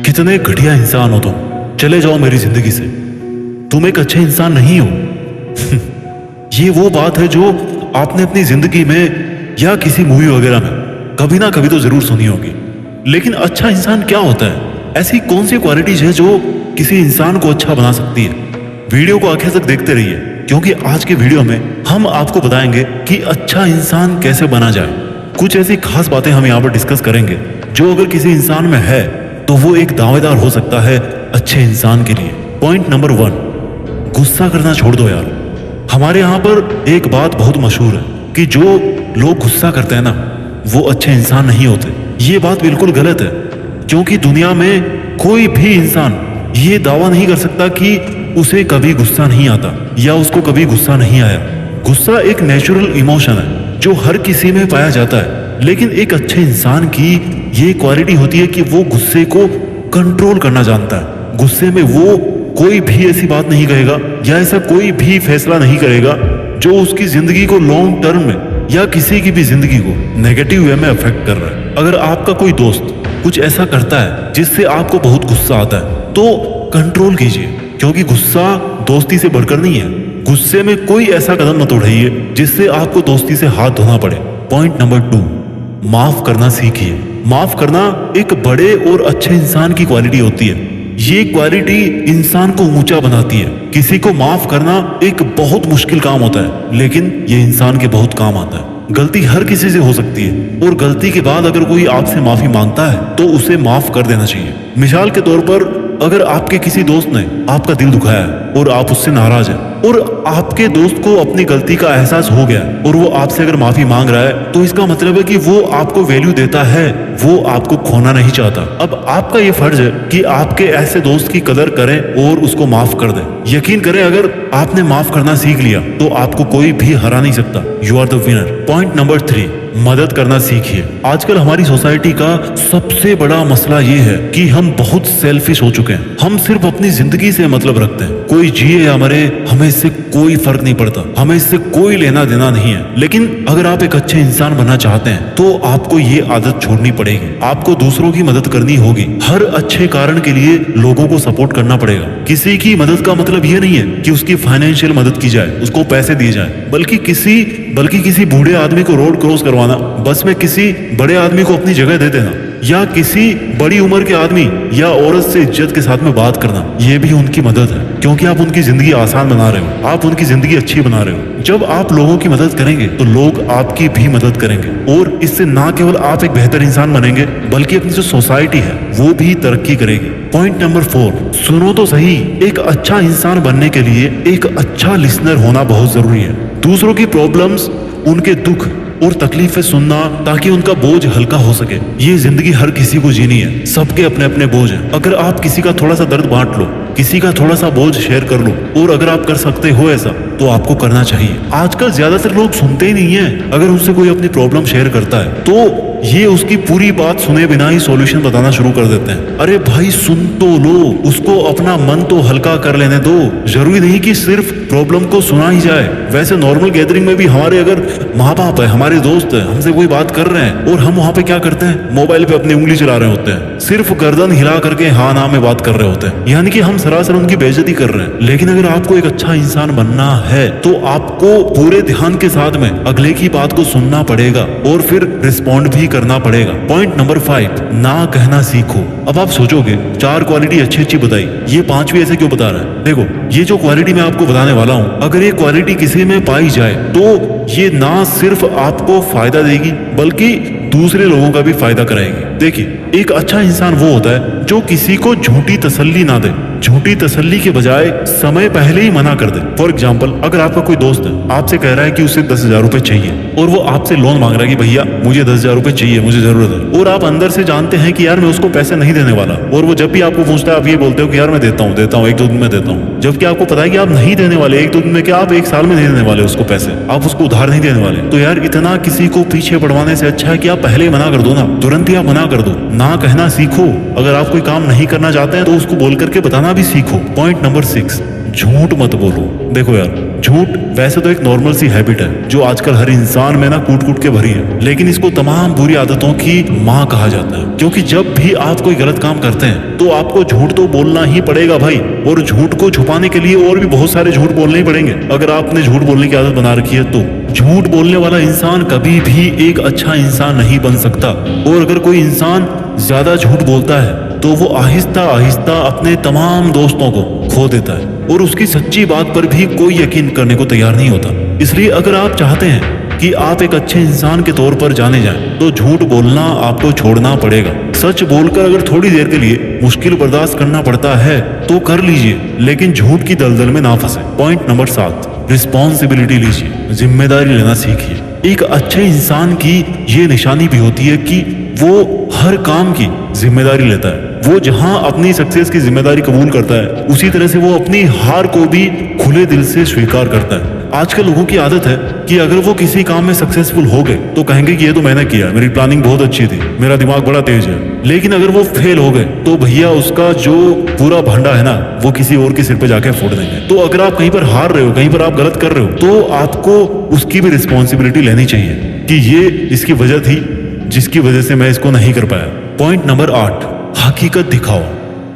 कितने घटिया इंसान हो तुम, चले जाओ मेरी जिंदगी से, तुम एक अच्छे इंसान नहीं हो। ये वो बात है जो आपने अपनी जिंदगी में या किसी मूवी वगैरह में कभी ना कभी तो जरूर सुनी होगी। लेकिन अच्छा इंसान क्या होता है? ऐसी कौन सी क्वालिटीज है जो किसी इंसान को अच्छा बना सकती है? वीडियो को आखिर तक देखते रहिए, क्योंकि आज के वीडियो में हम आपको बताएंगे कि अच्छा इंसान कैसे बना जाए। कुछ ऐसी खास बातें हम यहाँ पर डिस्कस करेंगे जो अगर किसी इंसान में है तो वो एक दावेदार हो सकता है अच्छे इंसान के लिए। पॉइंट नंबर 1, गुस्सा करना छोड़ दो यार। हमारे यहाँ पर एक बात बहुत मशहूर है कि जो लोग गुस्सा करते हैं ना, वो अच्छे इंसान नहीं होते। ये बात बिल्कुल गलत है, क्योंकि दुनिया में कोई भी इंसान ये दावा नहीं कर सकता कि उसे कभी गुस्सा नहीं आता या उसको कभी गुस्सा नहीं आया। गुस्सा एक नेचुरल इमोशन है जो हर किसी में पाया जाता है, लेकिन एक अच्छे इंसान की ये क्वालिटी होती है कि वो गुस्से को कंट्रोल करना जानता है। गुस्से में वो कोई भी ऐसी बात नहीं कहेगा या ऐसा कोई भी फैसला नहीं करेगा जो उसकी जिंदगी को लॉन्ग टर्म में या किसी की भी जिंदगी को नेगेटिव वे में अफेक्ट कर रहा है। अगर आपका कोई दोस्त कुछ ऐसा करता है जिससे आपको बहुत गुस्सा आता है तो कंट्रोल कीजिए, क्योंकि गुस्सा दोस्ती से बढ़कर नहीं है। गुस्से में कोई ऐसा कदम मत उठाइए जिससे आपको दोस्ती से हाथ धोना पड़े। पॉइंट नंबर 2, माफ करना सीखिए। माफ करना एक बड़े और अच्छे इंसान की क्वालिटी होती है। ये क्वालिटी इंसान को ऊंचा बनाती है। किसी को माफ करना एक बहुत मुश्किल काम होता है, लेकिन ये इंसान के बहुत काम आता है। गलती हर किसी से हो सकती है और गलती के बाद अगर कोई आपसे माफी मांगता है तो उसे माफ कर देना चाहिए। मिसाल के तौर पर, अगर आपके किसी दोस्त ने आपका दिल दुखाया है और आप उससे नाराज हैं और आपके दोस्त को अपनी गलती का एहसास हो गया और वो आपसे अगर माफी मांग रहा है तो इसका मतलब है कि वो आपको वैल्यू देता है, वो आपको खोना नहीं चाहता। अब आपका ये फर्ज है कि आपके ऐसे दोस्त की कदर करें और उसको माफ कर दें। यकीन करें, अगर आपने माफ करना सीख लिया तो आपको कोई भी हरा नहीं सकता। You are the winner. Point number 3, मदद करना सीखिए। आजकल हमारी सोसाइटी का सबसे बड़ा मसला ये है कि हम बहुत सेल्फिश हो चुके हैं। हम सिर्फ अपनी जिंदगी से मतलब रखते हैं। कोई जिए या मरे, हमें इससे कोई फर्क नहीं पड़ता, हमें इससे कोई लेना देना नहीं है। लेकिन अगर आप एक अच्छे इंसान बनना चाहते हैं तो आपको ये आदत छोड़नी पड़ेगी। आपको दूसरों की मदद करनी होगी। हर अच्छे कारण के लिए लोगों को सपोर्ट करना पड़ेगा। किसी की मदद का मतलब ये नहीं है कि उसकी फाइनेंशियल मदद की जाए, उसको पैसे दिए जाए, बल्कि किसी बूढ़े आदमी को रोड क्रॉस करवाना, बस में किसी बड़े आदमी को अपनी जगह दे देना, या किसी बड़ी उम्र के आदमी या औरत से इज्जत के साथ में बात करना, ये भी उनकी मदद है, क्योंकि आप उनकी जिंदगी आसान बना रहे हो, आप उनकी जिंदगी अच्छी बना रहे हो। जब आप लोगों की मदद करेंगे तो लोग आपकी भी मदद करेंगे, और इससे ना केवल आप एक बेहतर इंसान बनेंगे बल्कि अपनी जो सोसाइटी है वो भी तरक्की करेगी। पॉइंट नंबर 4, सुनो तो सही। एक अच्छा इंसान बनने के लिए एक अच्छा लिसनर होना बहुत जरूरी है। दूसरों की प्रॉब्लम्स, उनके दुख और तकलीफें सुनना ताकि उनका बोझ हल्का हो सके। ये जिंदगी हर किसी को जीनी है, सबके अपने अपने बोझ हैं। अगर आप किसी का थोड़ा सा दर्द बांट लो, किसी का थोड़ा सा बोझ शेयर कर लो, और अगर आप कर सकते हो ऐसा तो आपको करना चाहिए। आजकल ज्यादातर लोग सुनते ही नहीं है। अगर उनसे कोई अपनी प्रॉब्लम शेयर करता है तो ये उसकी पूरी बात सुने बिना ही सॉल्यूशन बताना शुरू कर देते हैं। अरे भाई सुन तो लो, उसको अपना मन तो हल्का कर लेने दो। जरूरी नहीं कि सिर्फ प्रॉब्लम को सुना ही जाए। वैसे नॉर्मल गैदरिंग में भी हमारे अगर माँ बाप है, हमारे दोस्त है, हमसे कोई बात कर रहे हैं और हम वहाँ पे क्या करते हैं, मोबाइल पे अपनी उंगली चला रहे होते हैं, सिर्फ गर्दन हिला करके हाँ ना में बात कर रहे होते हैं, यानी कि हम सरासर उनकी बेइज्जती कर रहे हैं। लेकिन अगर आपको एक अच्छा इंसान बनना है तो आपको पूरे ध्यान के साथ में अगले की बात को सुनना पड़ेगा और फिर रिस्पॉन्ड भी करना पड़ेगा। पॉइंट नंबर 5, ना कहना सीखो। अब आप सोचोगे 4 क्वालिटी अच्छी अच्छी बताई, ये 5वीं ऐसे क्यों बता रहा है? देखो, ये जो क्वालिटी मैं आपको बताने वाला हूँ, अगर ये क्वालिटी किसी में पाई जाए तो ये ना सिर्फ आपको फायदा देगी बल्कि दूसरे लोगों का भी फायदा कराएगी। देखिए, एक अच्छा इंसान वो होता है जो किसी को झूठी तसल्ली ना दे, झूठी तसल्ली के बजाय समय पहले ही मना कर दे। फॉर एग्जाम्पल, अगर आपका कोई दोस्त है, आपसे कह रहा है कि उसे 10,000 रुपए चाहिए और वो आपसे लोन मांग रहा है कि भैया मुझे 10,000 रुपए चाहिए, मुझे जरूरत है, और आप अंदर से जानते हैं कि यार मैं उसको पैसे नहीं देने वाला, और वो जब भी आपको पूछता है आप ये बोलते हो कि यार मैं देता हूँ 1-2 दिन में देता हूँ, जबकि आपको पता है कि आप नहीं देने वाले 1-2 दिन में, क्या आप 1 साल में नहीं देने वाले उसको पैसे, आप उसको उधार नहीं देने वाले। तो यार इतना किसी को पीछे पड़वाने से अच्छा है कि आप पहले ही मना कर दो ना, तुरंत ही आप मना कर दो। ना कहना सीखो। अगर आप कोई काम नहीं करना चाहते हैं तो उसको बोल करके बताना भी सीखो। पॉइंट नंबर 6, झूठ मत बोलो। देखो यार, झूठ वैसे तो एक नॉर्मल सी हैबिट है जो आजकल हर इंसान में ना कूट कूट के भरी है, लेकिन इसको तमाम बुरी आदतों की माँ कहा जाता है। क्योंकि जब भी आप कोई गलत काम करते हैं तो आपको झूठ तो बोलना ही पड़ेगा भाई, और झूठ को छुपाने के लिए और भी बहुत सारे झूठ बोलने ही पड़ेंगे। अगर आपने झूठ बोलने की आदत बना रखी है तो झूठ बोलने वाला इंसान कभी भी एक अच्छा इंसान नहीं बन सकता। और अगर कोई इंसान ज्यादा झूठ बोलता है तो वो आहिस्ता आहिस्ता अपने तमाम दोस्तों को खो देता है और उसकी सच्ची बात पर भी कोई यकीन करने को तैयार नहीं होता। इसलिए अगर आप चाहते हैं कि आप एक अच्छे इंसान के तौर पर जाने जाएं, तो झूठ बोलना आपको छोड़ना पड़ेगा। सच बोलकर अगर थोड़ी देर के लिए मुश्किल बर्दाश्त करना पड़ता है तो कर लीजिए, लेकिन झूठ की दलदल में ना फंसे। पॉइंट नंबर 7, रिस्पॉन्सिबिलिटी लीजिए, जिम्मेदारी लेना सीखिए। एक अच्छे इंसान की ये निशानी भी होती है कि वो हर काम की जिम्मेदारी लेता है। वो जहां अपनी सक्सेस की जिम्मेदारी कबूल करता है, उसी तरह से वो अपनी हार को भी खुले दिल से स्वीकार करता है। आजकल लोगों की आदत है कि अगर वो किसी काम में सक्सेसफुल हो गए तो कहेंगे कि ये तो मैंने किया, मेरी प्लानिंग बहुत अच्छी थी, मेरा दिमाग बड़ा तेज है। लेकिन अगर वो फेल हो गए तो भैया उसका जो पूरा भांडा है ना, वो किसी और के सिर पे जाके फोड़ देंगे। तो अगर आप कहीं पर हार रहे हो, कहीं पर आप गलत कर रहे हो, तो आपको उसकी भी रिस्पॉन्सिबिलिटी लेनी चाहिए कि ये इसकी वजह थी जिसकी वजह से मैं इसको नहीं कर पाया। पॉइंट नंबर 8, हकीकत दिखाओ।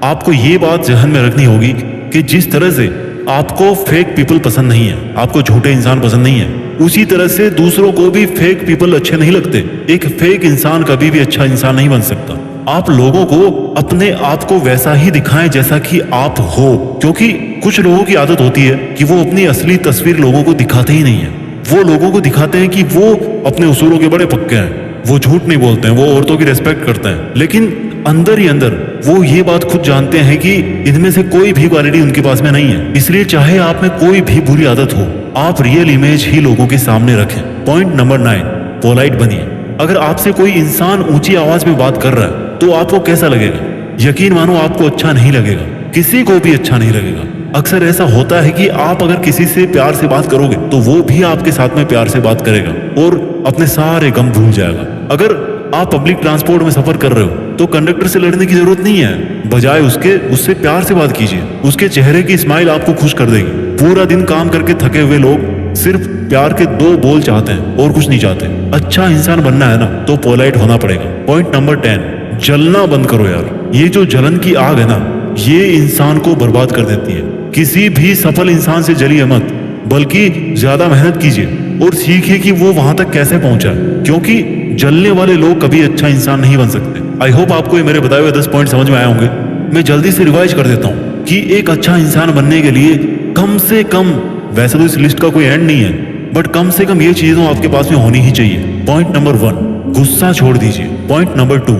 आपको ये बात जहन में रखनी होगी कि जिस तरह से आपको फेक पीपल पसंद नहीं है, आपको झूठे इंसान पसंद नहीं है, उसी तरह से दूसरों को भी फेक पीपल अच्छे नहीं लगते। एक फेक इंसान कभी भी अच्छा इंसान नहीं बन सकता। आप लोगों को अपने आप को वैसा ही दिखाएं जैसा कि आप हो, क्योंकि कुछ लोगों की आदत होती है कि वो अपनी असली तस्वीर लोगों को दिखाते ही नहीं है। वो लोगों को दिखाते हैं कि वो अपने उसूलों के बड़े पक्के हैं, वो झूठ नहीं बोलते हैं, वो औरतों की रिस्पेक्ट करते हैं, लेकिन अंदर ही अंदर वो ये बात खुद जानते हैं कि इनमें से कोई भी क्वालिटी उनके पास में नहीं है। इसलिए चाहे आप में कोई भी बुरी आदत हो, आप रियल इमेज ही लोगों के सामने रखें। पॉइंट नंबर 9, पोलाइट बनिए। अगर आपसे कोई इंसान ऊंची आवाज में बात कर रहा है तो आपको कैसा लगेगा? यकीन मानो आपको अच्छा नहीं लगेगा, किसी को भी अच्छा नहीं लगेगा। अक्सर ऐसा होता है कि आप अगर किसी से प्यार से बात करोगे तो वो भी आपके साथ में प्यार से बात करेगा और अपने सारे गम भूल जाएगा। अगर आप पब्लिक ट्रांसपोर्ट में सफर कर रहे हो तो कंडक्टर से लड़ने की जरूरत नहीं है, बजाय उससे प्यार से बात कीजिए। उसके चेहरे की स्माइल आपको खुश कर देगी। पूरा दिन काम करके थके हुए लोग सिर्फ प्यार के 2 बोल चाहते हैं और कुछ नहीं चाहते। अच्छा इंसान बनना है ना तो पोलाइट होना पड़ेगा। पॉइंट नंबर 10, जलना बंद करो यार। ये जो जलन की आग है ना, ये इंसान को बर्बाद कर देती है। किसी भी सफल इंसान से जलिए मत, बल्कि ज्यादा मेहनत कीजिए और सीखिए कि वो वहां तक कैसे पहुंचा, क्योंकि जलने वाले लोग कभी अच्छा इंसान नहीं बन सकते। आई होप आपको ये मेरे बताए हुए 10 पॉइंट समझ में आए होंगे। मैं जल्दी से रिवाइज कर देता हूँ कि एक अच्छा इंसान बनने के लिए कम से कम, वैसे तो इस लिस्ट का कोई एंड नहीं है, बट कम से कम ये चीजें आपके पास में होनी ही चाहिए। पॉइंट नंबर 1, गुस्सा छोड़ दीजिए। पॉइंट नंबर 2,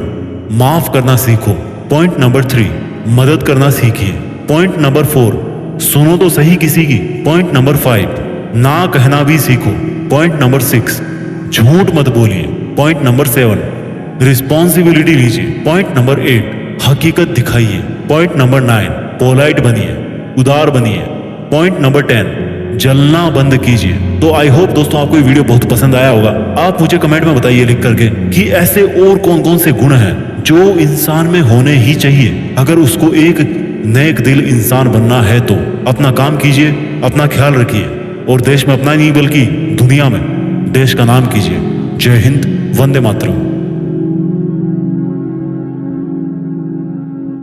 माफ करना सीखो। पॉइंट नंबर 3, मदद करना सीखिए। पॉइंट नंबर 4, सुनो तो सही किसी की। पॉइंट नंबर 5, ना कहना भी सीखो। पॉइंट नंबर 6, झूठ मत बोलिए। पॉइंट नंबर 7, रिस्पॉन्सिबिलिटी लीजिए। पॉइंट नंबर 8, हकीकत दिखाइए। पॉइंट नंबर 9, पोलाइट बनिए, उदार बनिए। पॉइंट नंबर 10, जलना बंद कीजिए। तो आई होप दोस्तों आपको ये वीडियो बहुत पसंद आया होगा। आप मुझे कमेंट में बताइए लिख करके कि ऐसे और कौन कौन से गुण हैं जो इंसान में होने ही चाहिए अगर उसको एक नेक दिल इंसान बनना है। तो अपना काम कीजिए, अपना ख्याल रखिए और देश में अपना नहीं बल्कि दुनिया में देश का नाम कीजिए। जय हिंद, वंदे मातरम।